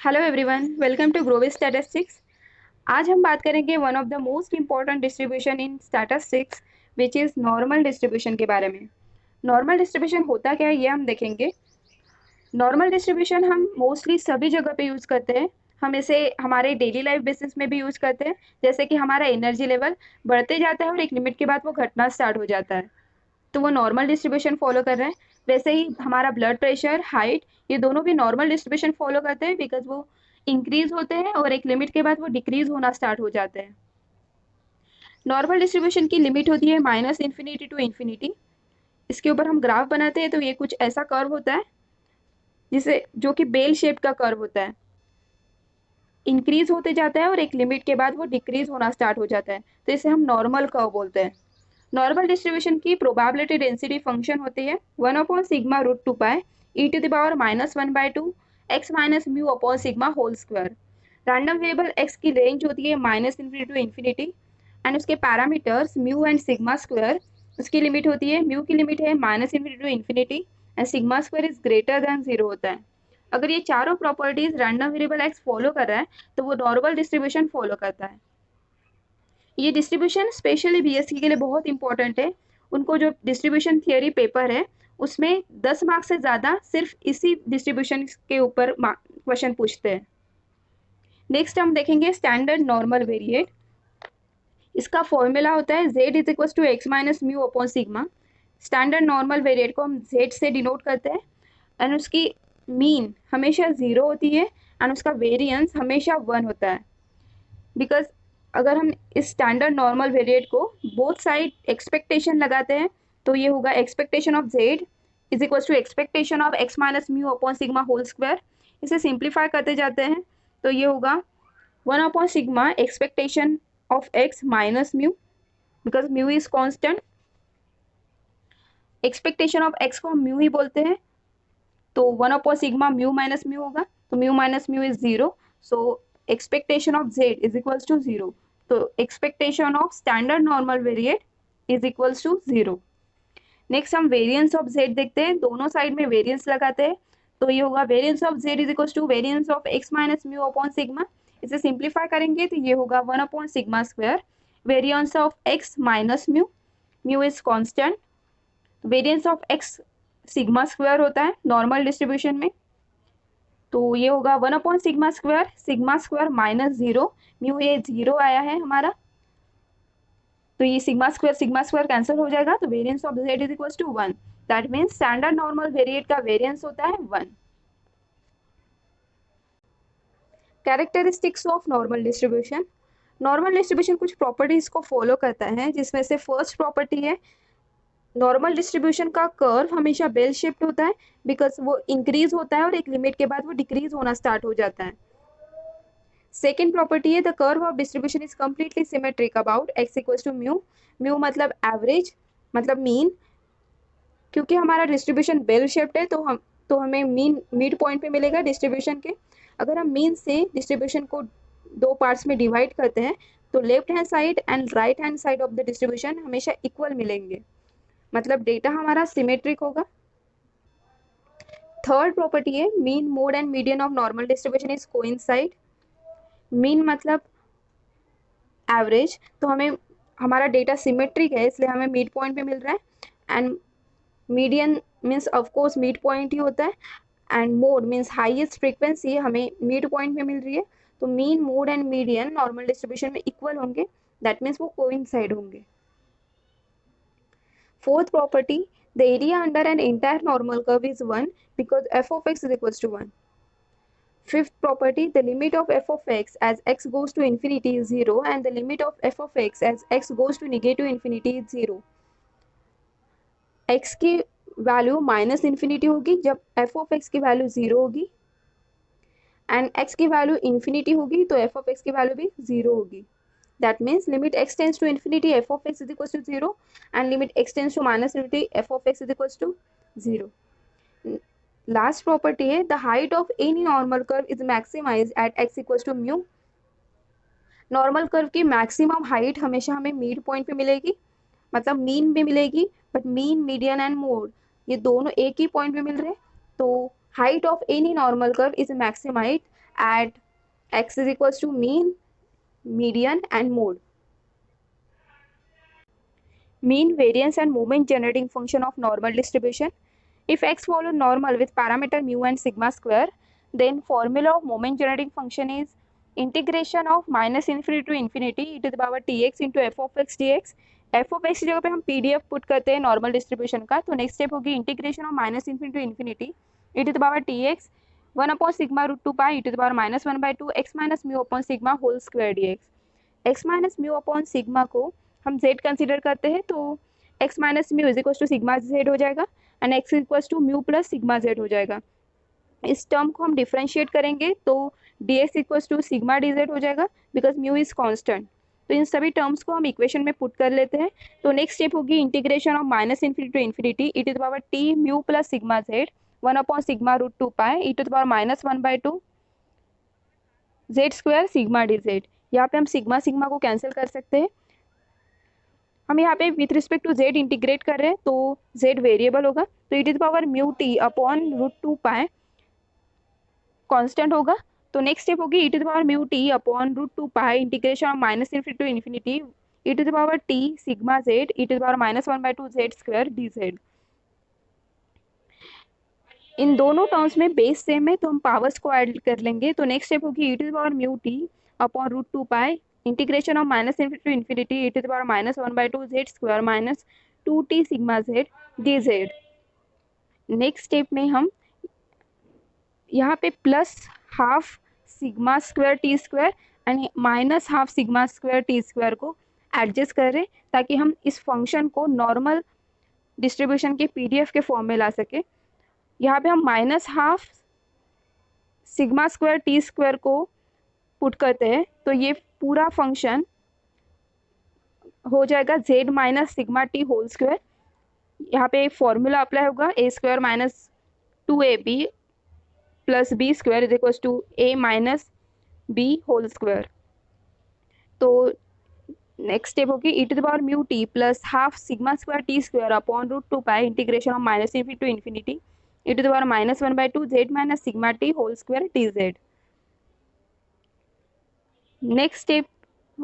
Hello everyone, welcome to Grovis statistics. आज हम बात करेंगे one of the most important distribution in statistics which is normal distribution के बारे में। नॉर्मल डिस्ट्रीब्यूशन होता क्या है ये हम देखेंगे। नॉर्मल डिस्ट्रीब्यूशन हम मोस्टली सभी जगह पे यूज़ करते हैं। हम इसे हमारे डेली लाइफ बेसिस में भी यूज़ करते हैं, जैसे कि हमारा एनर्जी लेवल बढ़ते जाता है और एक लिमिट के बाद वो घटना स्टार्ट हो जाता है, तो वो नॉर्मल डिस्ट्रीब्यूशन फॉलो कर रहे हैं। वैसे ही हमारा ब्लड प्रेशर, हाइट, ये दोनों भी नॉर्मल डिस्ट्रीब्यूशन फॉलो करते हैं, बिकॉज वो इंक्रीज होते हैं और एक लिमिट के बाद वो डिक्रीज होना स्टार्ट हो जाते हैं। नॉर्मल डिस्ट्रीब्यूशन की लिमिट होती है माइनस इन्फिनिटी टू इन्फिनिटी। इसके ऊपर हम ग्राफ बनाते हैं तो ये कुछ ऐसा कर्व होता है, जिसे जो कि बेल शेप का कर्व होता है, इंक्रीज होते जाता है और एक लिमिट के बाद वो डिक्रीज होना स्टार्ट हो जाता है, तो इसे हम नॉर्मल कर्व बोलते हैं। नॉर्मल डिस्ट्रीब्यूशन की प्रोबेबिलिटी डेंसिटी फंक्शन होती है 1/σ√2π e⁻⁻1/2 x minus mu upon sigma whole square. Random variable x की रेंज होती है minus infinity to infinity and उसके parameters mu and sigma square. उसकी लिमिट होती है, म्यू की लिमिट है minus infinity to infinity and sigma square is greater than 0 होता है। अगर ये चारों properties random variable x follow कर रहा है तो वो नॉर्मल डिस्ट्रीब्यूशन फॉलो करता है। ये डिस्ट्रीब्यूशन स्पेशली बीएससी के लिए बहुत इंपॉर्टेंट है। उनको जो डिस्ट्रीब्यूशन थियरी पेपर है उसमें 10 मार्क्स से ज़्यादा सिर्फ इसी डिस्ट्रीब्यूशन के ऊपर क्वेश्चन पूछते हैं। नेक्स्ट हम देखेंगे स्टैंडर्ड नॉर्मल वेरिएट। इसका फॉर्मूला होता है z is equal to x minus mu upon sigma. Standard normal variate को हम z से डिनोट करते हैं एंड उसकी मीन हमेशा 0 होती है एंड उसका वेरियंस हमेशा 1 होता है। बिकॉज अगर हम इस स्टैंडर्ड नॉर्मल वेरिएट को बोथ साइड एक्सपेक्टेशन लगाते हैं तो ये होगा expectation of Z is equal to expectation of x minus mu upon sigma whole square. इसे सिंप्लीफाई करते जाते हैं तो ये होगा 1/σ expectation of x minus mu, because mu is constant. Expectation of X को हम म्यू ही बोलते हैं, तो 1/σ म्यू माइनस म्यू होगा, तो mu minus mu is 0, so expectation of Z is equals to 0। तो expectation of standard normal variate is equals to 0। Next हम variance of z देखते हैं, दोनों साइड में वेरिएंस लगाते हैं तो ये होगा variance of Z is equals to variance of x minus mu upon sigma. इसे सिंप्लीफाई करेंगे तो ये होगा 1/σ square variance of x minus mu, mu is constant, variance of x sigma square होता है नॉर्मल डिस्ट्रीब्यूशन में, तो ये होगा 1/σ square, sigma square minus 0, mu ये 0 आया है हमारा, तो ये सिग्मा स्क्वायर कैंसिल हो जाएगा, तो variance of Z is equal to 1। That means standard normal variate का वेरिएंस होता है 1। Characteristics of normal distribution. Normal distribution कुछ प्रॉपर्टीज को फॉलो करता है, जिसमें से फर्स्ट प्रॉपर्टी है नॉर्मल डिस्ट्रीब्यूशन का कर्व हमेशा बेल शेप्ड होता है, बिकॉज वो इंक्रीज होता है और एक लिमिट के बाद वो डिक्रीज होना स्टार्ट हो जाता है। सेकेंड प्रॉपर्टी है the curve of distribution is completely symmetric about x equals to mu. Mu मतलब एवरेज, मतलब मीन। क्योंकि हमारा डिस्ट्रीब्यूशन बेल शेप्ड है तो हमें मीन मिड पॉइंट पे मिलेगा डिस्ट्रीब्यूशन के। अगर हम मीन से डिस्ट्रीब्यूशन को दो पार्ट्स में डिवाइड करते हैं तो left hand side and right hand side of the distribution हमेशा इक्वल मिलेंगे, मतलब डेटा हमारा सिमेट्रिक होगा। थर्ड प्रॉपर्टी है mean mode and median of normal distribution is coincide. Mean मतलब एवरेज, तो हमें हमारा डेटा सिमेट्रिक है इसलिए हमें मिड पॉइंट पे मिल रहा है, and median means of course mid point ही होता है, and mode means highest frequency हमें मिड पॉइंट पे मिल रही है, तो mean mode and median normal distribution में इक्वल होंगे, दैट मीन्स वो कोइंसाइड होंगे। Fourth property, the area under an entire normal curve is 1 because f of x is equals to 1. Fifth property, the limit of f of x as x goes to infinity is 0 and the limit of f of x as x goes to negative infinity is 0. x की value minus infinity होगी जब f of x की value 0 होगी, and x की value infinity होगी तो f of x की value भी 0 होगी। That means limit x tends to infinity f of x is equals to 0 and limit x tends to minus infinity f of x is equals to 0. Last property है the height of any normal curve is maximized at x equals to mu. Normal curve की maximum height हमेशा हमें mid point पे मिलेगी, मतलब mean भी मिलेगी, but mean median and mode ये दोनों एक ही पॉइंट पे मिल रहे हैं, तो height of any normal curve is maximized at x is equals to mean, median and mode. Mean, variance and moment generating function of normal distribution. If x follows normal with parameter mu and sigma square, then formula of moment generating function is integration of minus infinity to infinity e to the power tx into f of x dx. f of x की जगह पे हम pdf put करते हैं normal distribution का, तो next step होगी integration of minus infinity to infinity e to the power tx 1 upon sigma root 2 pi e to the power minus 1 by 2 x minus mu upon sigma whole square dx. x minus mu upon sigma को हम z consider करते हैं, तो x minus mu is equal to sigma z हो जाएगा and x equal to mu plus sigma z हो जाएगा. इस टर्म को हम डिफ्रेंशिएट करेंगे तो dx equal to sigma dz हो जाएगा बिकॉज म्यू इज कांस्टेंट. तो इन सभी टर्म्स को हम इक्वेशन में पुट कर लेते हैं. तो नेक्स्ट स्टेप होगी integration of minus infinity to infinity e to the power t mu plus sigma z 1 upon sigma root 2 pi e to the power minus 1 by 2 z square sigma dz. यहाँ पे हम sigma sigma को cancel कर सकते हैं. हम यहाँ पे with respect to z integrate कर रहे हैं तो z वेरिएबल होगा, तो e to the power mu t upon root 2 pi constant होगा. तो नेक्स्ट स्टेप होगी e to the power mu t upon root 2 pi integration of minus infinity to infinity e to the power t sigma z e to the power minus 1 by 2 z square dz. इन दोनों terms में base same है तो हम powers को add कर लेंगे. तो नेक्स्ट स्टेप होगी e to the power mu t upon root 2 pi integration of minus infinity to infinity e to the power minus 1 by 2 z square minus 2t sigma z dz. Next step में हम यहाँ पे plus half sigma square t square and minus half sigma square t square को adjust करें ताकि हम इस function को नॉर्मल डिस्ट्रीब्यूशन के पीडीएफ के फॉर्म में ला सके. यहाँ पे हम minus half sigma square t square को पुट करते हैं तो ये पूरा फंक्शन हो जाएगा z minus sigma t whole square. यहाँ पे फॉर्मूला अप्लाई होगा a square minus 2ab plus b square is equal to a minus b whole square. तो नेक्स्ट स्टेप होगी e to the power mu t plus half sigma square t square upon root 2 pi integration of minus infinity to infinity e to the power minus 1 by 2 z minus sigma t whole square dz. Next step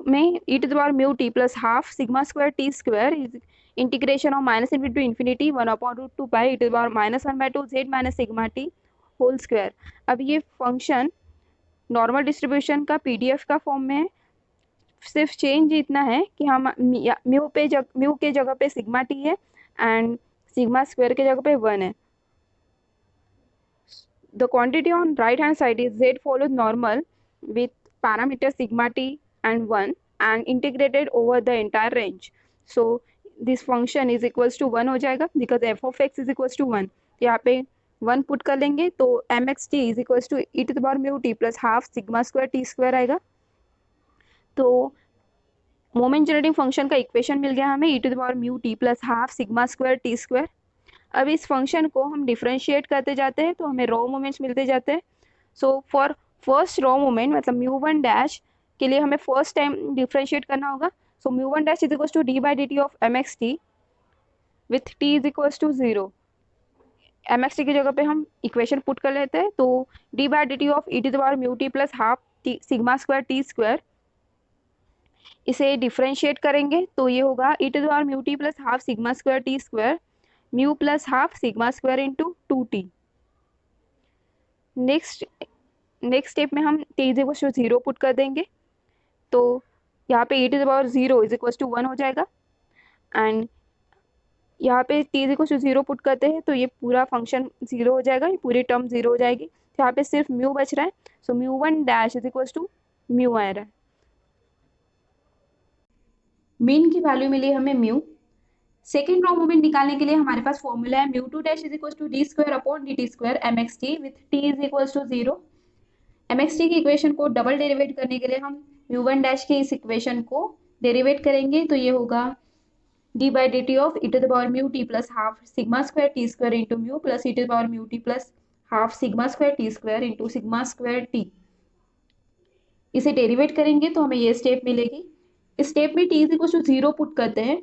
में e to the power mu t plus half sigma square t square is integration of minus infinity to infinity 1 upon root 2 pi e to the power minus 1 by 2 z minus sigma t whole square. अब ये function normal distribution का PDF का form में है. सिर्फ change इतना है कि हम म्यू के जगह पे सिग्मा टी है एंड सिग्मा स्क्वायर के जगह पे 1 है. The quantity on right hand side is z follows normal with parameter sigma t and 1 and integrated over the entire range. So this function is equals to 1 हो जाएगा because f of x is equals to 1. यहाँ पे 1 put कर लेंगे तो mxt is equals to e to the power mu t plus half sigma square t square आएगा. तो moment generating function का इक्वेशन मिल गया हमें e to the power mu t plus half sigma square t square. अब इस function को हम differentiate करते जाते हैं तो हमें रॉ मोमेंट्स मिलते जाते हैं. So for first raw moment मतलब म्यू वन डैश के लिए हमें फर्स्ट टाइम डिफ्रेंशिएट करना होगा. So mu one dash is equals to d by d t of m x t with t is equals to 0. M x t की जगह पे हम इक्वेशन पुट कर लेते हैं तो d by d t of e to the power mu t plus half t sigma square t square. इसे differentiate करेंगे तो ये होगा e to the power mu t plus half sigma square t square mu plus half sigma square into 2t. Next step में हम t is equal to 0 put कर देंगे तो यहाँ पे e to the power 0 is equal to 1 हो जाएगा and यहाँ पे t is equal to 0 put करते हैं तो ये पूरा फंक्शन 0 हो जाएगा, ये पूरी टर्म 0 हो जाएगी. तो यहाँ पे सिर्फ म्यू बच रहा है. So mu one dash is equal to mu आ रहा है. मीन की वैल्यू मिली हमें म्यू. सेकेंड रॉ मोमेंट निकालने के लिए हमारे पास फॉर्मूला है mu two dash is equal to d square upon d t square m x t with t is equal to 0. M x t की इक्वेशन को डबल डेरिवेट करने के लिए हम म्यू वन डैश की इस इक्वेशन को डेरिवेट करेंगे तो ये होगा d by d t of e to the power mu t plus half sigma square t square into mu plus e to the power mu t plus half sigma square t square into sigma square t. इसे derivate करेंगे तो हमें ये step मिलेगी. इस step में t is equal to 0 put करते हैं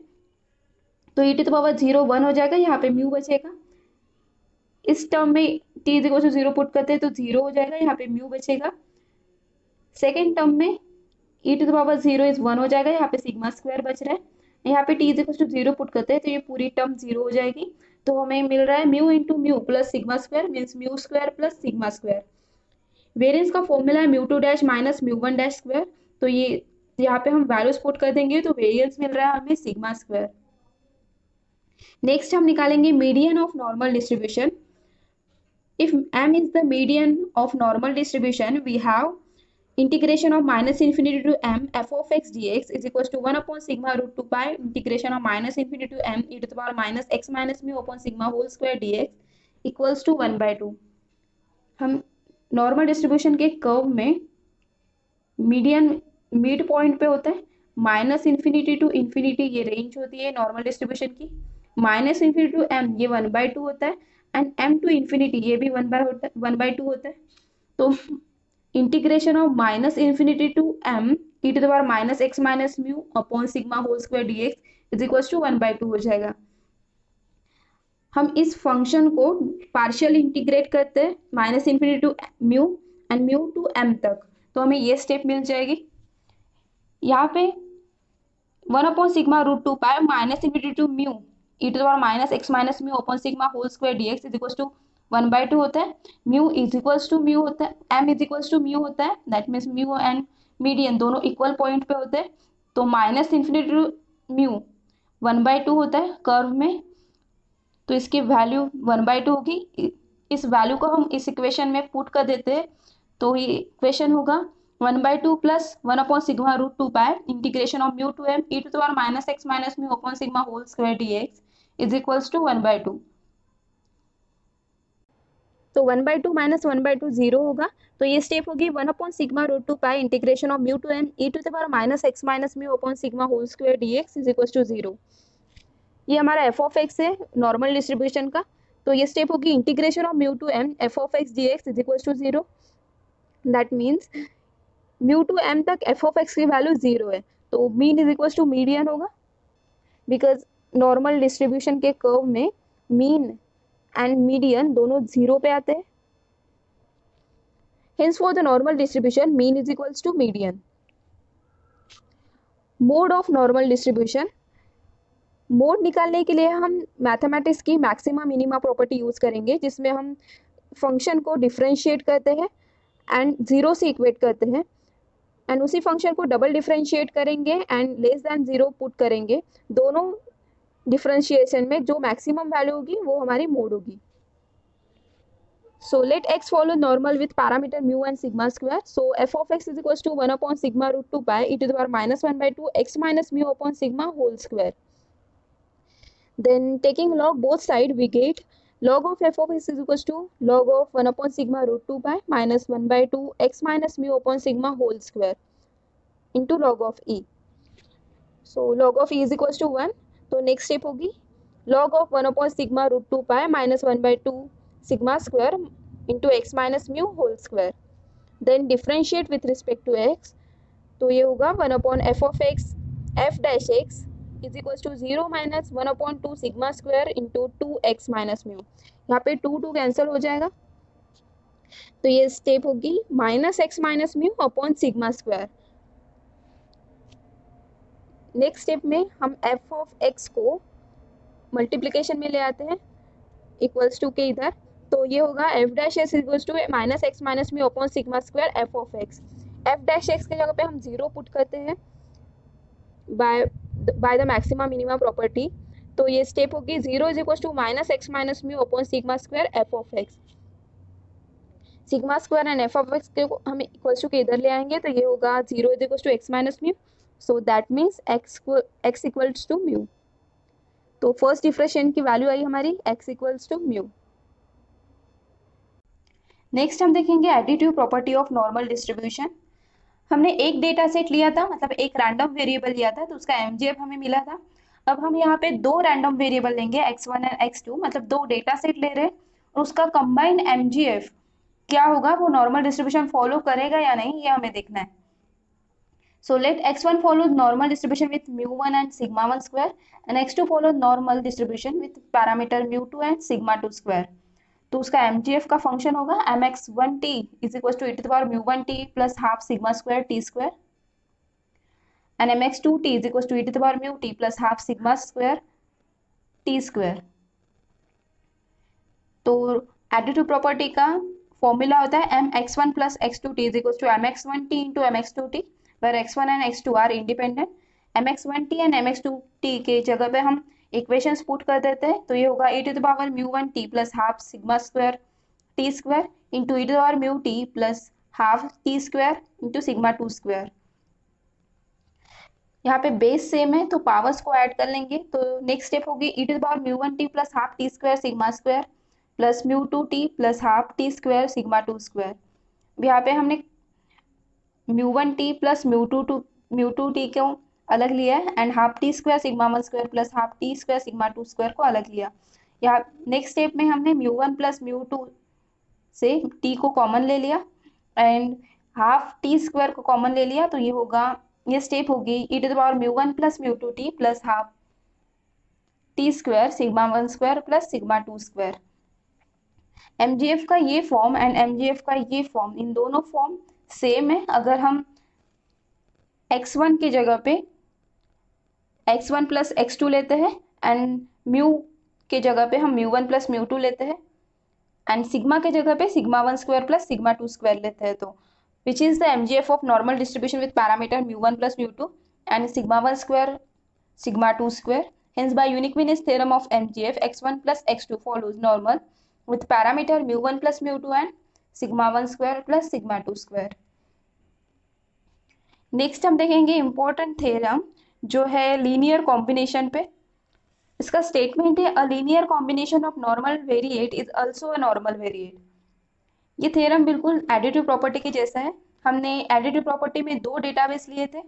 तो ई टू द पावर 0 1 हो जाएगा. यहाँ पे म्यू बचेगा. इस टर्म में t is equal to 0 put करते हैं तो 0 हो जाएगा, यहाँ पे म्यू बचेगा। सेकेंड टर्म में e to the power 0 is 1 हो जाएगा, यहाँ पे सिग्मा स्क्वायर बच रहा है। यहाँ पे t is equal to 0 put करते हैं तो ये पूरी टर्म 0 हो जाएगी। तो हमें मिल रहा है mu into mu plus sigma square means mu square plus sigma square. Variance का फॉर्मूला है mu two dash minus mu one dash square. तो ये यहाँ पे हम वैल्यूज पुट कर देंगे तो वेरिएंस मिल रहा है हमें सिग्मा स्क्वायर। नेक्स्ट हम निकालेंगे median of normal distribution. If m is the median of normal distribution, we have integration of minus infinity to m f of x dx is equals to 1 upon sigma root 2 pi integration of minus infinity to m e to the power minus x minus mu upon sigma whole square dx equals to 1/2। हम normal distribution के curve में median mid point पे होता है, minus infinity to infinity ये range होती है normal distribution की, माइनस इन्फिनिटी टू m ये 1/2 होता है एंड m टू इन्फिनिटी ये भी 1/2 होता है। तो integration of minus infinity to m e to the power minus x minus mu upon sigma whole square dx is equal to 1/2 हो जाएगा। हम इस फंक्शन को पार्शियल इंटीग्रेट करते हैं minus infinity to mu and mu to m तक, तो हमें ये स्टेप मिल जाएगी। यहाँ पे 1 upon sigma root 2 pi minus infinity to mu e to the power minus x minus mu upon sigma whole square dx is equal to 1/2 होता है। Mu is equals to mu होता है, m is equals to mu होता है, that means mu and median दोनों equal point पे होते हैं। तो माइनस इन्फिनिटी टू म्यू 1/2 होता है कर्व में, तो इसकी वैल्यू 1/2 होगी। इस वैल्यू को हम इस इक्वेशन में पुट कर देते हैं तो ये इक्वेशन होगा 1/2 plus 1 upon sigma root 2 pi integration of mu to m e to the power minus x minus mu upon sigma whole square dx is equals to 1/2। तो 1/2 माइनस 1/2 0 होगा, तो ये स्टेप होगी 1 upon sigma root 2 pi integration of mu to m e to the power minus x minus mu upon sigma whole square dx is equals to 0। ये हमारा f of x है normal distribution का, तो ये step होगी integration of mu to m f of x dx is equals to 0। That means mu to m तक f of x की value 0 है, तो mean is equals to median होगा, बिकॉज नॉर्मल डिस्ट्रीब्यूशन के कर्व में mean and median दोनों 0 पे आते हैं। Hence for the normal distribution mean is equals to median. Mode of normal distribution, mode निकालने के लिए हम मैथमेटिक्स की मैक्सिमा मिनिमा प्रॉपर्टी यूज करेंगे, जिसमें हम फंक्शन को डिफरेंशिएट करते हैं एंड 0 से इक्वेट करते हैं एंड उसी फंक्शन को डबल डिफरेंशिएट करेंगे एंड लेस दैन 0 पुट करेंगे। दोनों डिफरेंशिएशन में जो मैक्सिमम वैल्यू होगी वो हमारी मोड होगी। So let x follow normal with parameter mu and sigma square. So f of x is equals to 1 upon sigma root 2 pi e to the power minus 1/2 x minus mu upon sigma whole square. Then taking log both sides, we get log of f of x is equals to log of 1 upon sigma root 2 pi minus 1/2 x minus mu upon sigma whole square into log of e. So log of e is equals to 1. तो next step होगी log of 1 upon sigma root 2 pi minus 1/2 sigma square into x minus mu whole square. Then differentiate with respect to x. तो ये होगा 1 upon f of x f dash x is equals to 0 minus 1 upon 2 sigma square into 2x minus mu. यहाँ पे 2 cancel हो जाएगा, तो ये step होगी minus x minus mu upon sigma square. Next step में हम f ऑफ x को मल्टीप्लिकेशन में ले आते हैं इक्वल्स टू के इधर, तो ये होगा f dash is equals to minus x minus mu upon sigma square f of x। f dash x के जगह पे हम 0 पुट करते हैं by the maxima minima property, तो ये स्टेप होगी 0 is equals to minus x minus mu upon sigma square f of x। Sigma square and f of x के हम इक्वल्स टू के इधर ले आएंगे, तो ये होगा 0 is equals to x minus mu, so that means x equals to mu. तो फर्स्ट डिफरेंशिएंट की वैल्यू आई हमारी x equals to mu. Next हम देखेंगे additive property of normal distribution. हमने एक डेटा सेट लिया था, मतलब एक रैंडम वेरिएबल लिया था, तो उसका एमजीएफ हमें मिला था। अब हम यहाँ पे 2 रैंडम वेरिएबल लेंगे x1 एंड x2, मतलब 2 डेटा सेट ले रहे हैं और उसका कंबाइंड एमजीएफ क्या होगा, वो नॉर्मल डिस्ट्रीब्यूशन फॉलो करेगा या नहीं, ये हमें देखना है। So let x1 follow normal distribution with mu1 and sigma1 square and x2 follow normal distribution with parameter mu2 and sigma2 square. तो उसका MGF का फंक्शन होगा mx1t is equal to e⁻μ1t plus half sigma square t square and mx2t is equal to e⁻μt plus half sigma square t square. तो additive property का formula होता है mx1 plus x2t is equal to mx1t into mx2t where x1 and x2 are independent. mx1t and mx2t के जगह पे हम equations put कर देते हैं, तो ये होगा e⁻μ1t plus half sigma square t square into e⁻μt plus half T square into sigma two square. यहाँ पे बेस सेम है तो पावर्स को ऐड कर लेंगे। तो नेक्स्ट स्टेप होगी e⁻μ1t plus half T square sigma square plus μ2t plus half T square sigma two square. यहाँ पे हमने μ1t प्लस μ2t को अलग लिया है and half T square sigma one square plus half T square sigma two square को अलग लिया। यहाँ नेक्स्ट स्टेप में हमने μ1 प्लस μ2 से t को कॉमन ले लिया एंड हाफ टी स्क्वायर को कॉमन ले लिया। तो ये होगा, ये स्टेप होगी e⁻μ1 plus μ2t plus half T square sigma one square plus sigma two square. MGF का ये फॉर्म एंड MGF का ये फॉर्म, इन दोनों फॉर्म सेम है। अगर हम x1 की जगह पे x1 प्लस x2 लेते हैं एंड म्यू के जगह पे हम μ1 प्लस μ2 लेते हैं एंड सिग्मा के जगह पे sigma one square plus sigma two square लेते हैं, तो which is the MGF of normal distribution with parameter μ1 plus μ2 and sigma one square sigma 2 square. Hence, by uniqueness theorem of MGF, x1 plus x2 follows normal with parameter μ1 plus μ2 and sigma 1 square plus sigma 2 square. Next हम देखेंगे important theorem जो है linear combination पे। इसका statement है, a linear combination of normal variate is also a normal variate. ये theorem बिल्कुल additive property के जैसा है। हमने एडिटिव प्रॉपर्टी में दो डेटाबेस लिए थे,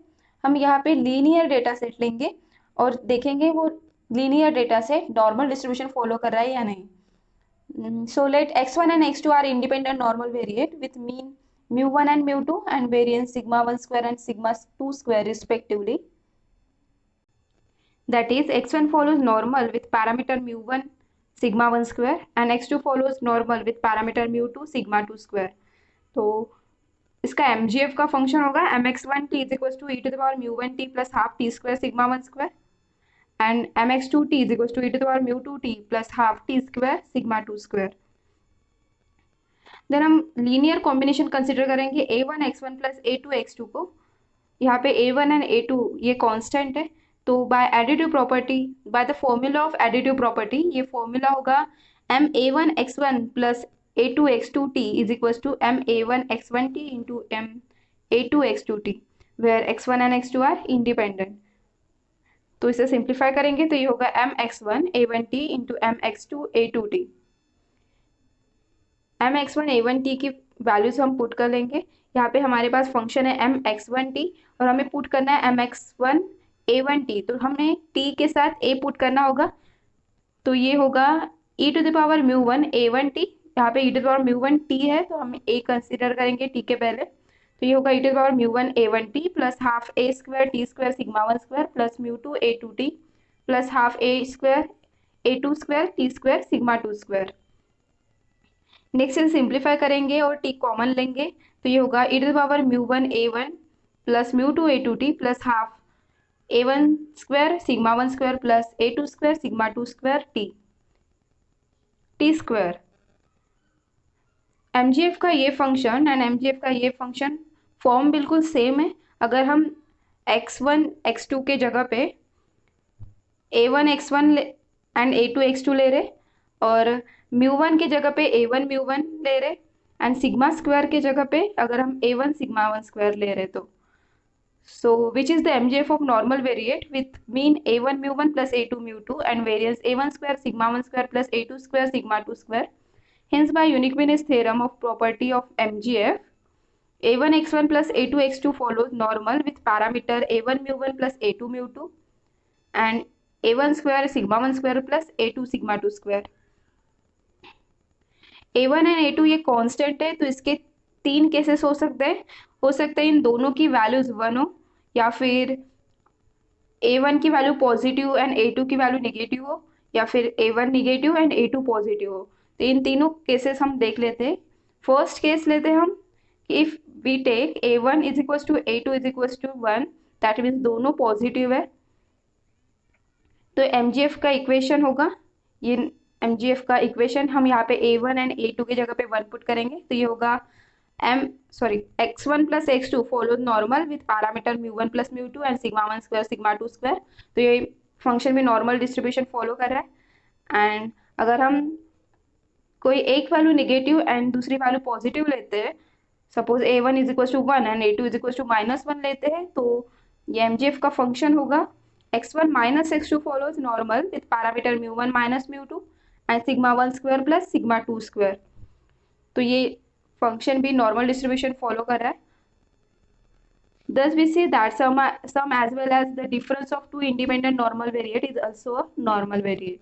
हम यहाँ पे लीनियर डेटा सेट लेंगे और देखेंगे वो linear data set normal distribution follow कर रहा है या नहीं। So let x1 and x2 are independent normal variate with mean μ1 and μ2 and variance sigma 1 square and sigma 2 square respectively. That is, x1 follows normal with parameter μ1 sigma 1 square and x2 follows normal with parameter μ2 sigma 2 square. तो इसका MGF का function होगा mx1t is equals to e⁻μ1t plus half t square sigma 1 square and mx2t is equals to e⁻μ2t plus half t square sigma 2 square. Then हम linear combination consider करेंगे a1 x1 plus a2 x2 को। यहाँ पे a1 and a2 ये constant है, तो by additive property, by the formula of additive property, ये formula होगा ma1 x1 plus a2 x2t is equal to ma1 x1t into ma2 x2t where x1 and x2 are independent. तो इसे simplify करेंगे तो ये होगा mx1 a1t into mx2 a2t। mx1 a1t की values हम पुट कर लेंगे। यहाँ पे हमारे पास फंक्शन है mx1t और हमें पुट करना है mx1 a1t, तो हमने t के साथ a पुट करना होगा। तो ये होगा e⁻μ1 a1t, यहाँ पे e⁻μ1t है तो हम a कंसिडर करेंगे t के पहले। तो ये होगा e⁻μ1 a1t plus half a square t square sigma one square plus μ2 a2t plus half a square a2 square t square sigma two square. Next इसे सिंप्लीफाई करेंगे और t कॉमन लेंगे तो ये होगा e⁻μ1 a1 plus μ2 a2t plus half a1 square sigma one square plus a2 square sigma two square t square. MGF का ये function and MGF का ये फंक्शन फॉर्म बिल्कुल सेम है। अगर हम x1 x2 के जगह पे a1 x1 and a2 x2 ले रहे और μ1 की जगह पे a1 μ1 ले रहे एंड सिग्मा स्क्वायर की जगह पे अगर हम a1 सिग्मा वन स्क्वायर ले रहे, तो so which is the MGF of normal variate with mean a1 μ1 plus a2 μ2 and variance a1 square sigma one square plus a2 square sigma two square. Hence, by uniqueness theorem of property of MGF, a1 x1 plus a2 x2 follows normal with parameter a1 μ1 plus a2 μ2 and a1 square sigma 1 square plus a2 sigma 2 square. a1 and a2 ये constant है, तो इसके तीन cases हो सकते हैं। हो सकता है इन दोनों की वैल्यूज 1 हो या फिर a1 की वैल्यू पॉजिटिव एंड a2 की वैल्यू नेगेटिव हो या फिर a1 negative and a2 positive हो। तो इन तीनों केसेस हम देख लेते हैं। फर्स्ट केस लेते हैं हम कि if we take A1 is equal to A2 is equal to 1, that means दोनों पॉजिटिव है, तो MGF का इक्वेशन होगा ये, MGF का इक्वेशन हम यहाँ पे A1 एंड A2 की जगह पे 1 पुट करेंगे, तो ये होगा x1 plus x2 follow normal with parameter μ1 plus μ2 and sigma 1 square sigma 2 square. तो ये फंक्शन भी नॉर्मल डिस्ट्रीब्यूशन फॉलो कर रहा है। एंड अगर हम कोई एक वैल्यू नेगेटिव एंड दूसरी वैल्यू पॉजिटिव लेते हैं, suppose A1 is equal to 1 and A2 is equal to -1 लेते हैं, तो ये MGF का फंक्शन होगा x1 minus x2 follows normal with parameter μ1 minus μ2 and sigma 1 square plus sigma 2 square. तो ये फंक्शन भी नॉर्मल डिस्ट्रीब्यूशन फॉलो कर रहा है। Thus we see that sum as well as the difference of two independent normal variate is also a normal variate.